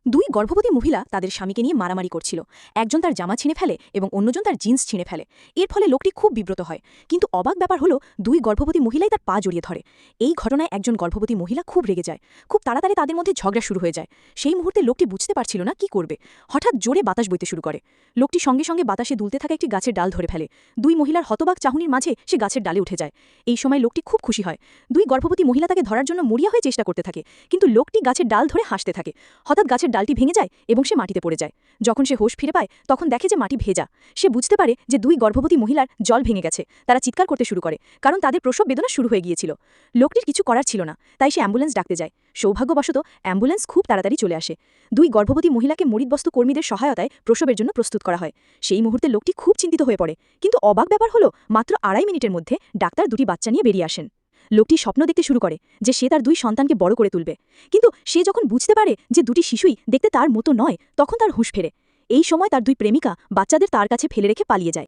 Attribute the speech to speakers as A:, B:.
A: দুই গর্ভবতী মহিলা তাদের স্বামীকে নিয়ে মারামারি করছিল। একজন তার জামা ছিঁড়ে ফেলে এবং অন্যজন তার জিন্স ছিঁড়ে ফেলে। এর ফলে লোকটি খুব বিব্রত হয়। কিন্তু অবাক ব্যাপার হলো, দুই গর্ভবতী মহিলাই তার পা জড়িয়ে ধরে। এই ঘটনায় একজন গর্ভবতী মহিলা খুব রেগে যায়। খুব তাড়াতাড়ি তাদের মধ্যে ঝগড়া শুরু হয়ে যায়। সেই মুহূর্তে লোকটি বুঝতে পারছিল না কি করবে। হঠাৎ জোরে বাতাস বইতে শুরু করে। লোকটি সঙ্গে সঙ্গে বাতাসে দুলতে থাকা একটি গাছের ডাল ধরে ফেলে। দুই মহিলার হতবাক চাহনির মাঝে সে গাছের ডালে উঠে যায়। এই সময় লোকটি খুব খুশি হয়। দুই গর্ভবতী মহিলা তাকে ধরার জন্য মরিয়া হয়ে চেষ্টা করতে থাকে, কিন্তু লোকটি গাছের ডাল ধরে হাসতে থাকে। হঠাৎ গাছের ডালটি ভেঙে যায় এবং সে মাটিতে পড়ে যায়। যখন সে হোশ ফিরে পায় তখন দেখে যে মাটি ভেজা। সে বুঝতে পারে যে দুই গর্ভবতী মহিলার জল ভেঙে গেছে। তারা চিৎকার করতে শুরু করে, কারণ তাদের প্রসব বেদনা শুরু হয়ে গিয়েছিল। লোকটির কিছু করার ছিল না, তাই সে অ্যাম্বুলেন্স ডাকতে যায়। সৌভাগ্যবশত অ্যাম্বুলেন্স খুব তাড়াতাড়ি চলে আসে। দুই গর্ভবতী মহিলাকে মরিদবস্তু কর্মীদের সহায়তায় প্রসবের জন্য প্রস্তুত করা হয়। সেই মুহূর্তে লোকটি খুব চিন্তিত হয়ে পড়ে। কিন্তু অবাক ব্যাপার হলো, মাত্র 2.5 মিনিটের মধ্যে ডাক্তার দুটি বাচ্চা নিয়ে বেরিয়ে আসেন। লোকটি স্বপ্ন দেখতে শুরু করে যে সে তার দুই সন্তানকে বড় করে তুলবে। কিন্তু সে যখন বুঝতে পারে যে দুটি শিশুই দেখতে তার মতো নয়, তখন তার হুঁশ ফেরে। এই সময় তার দুই প্রেমিকা বাচ্চাদের তার কাছে ফেলে রেখে পালিয়ে যায়।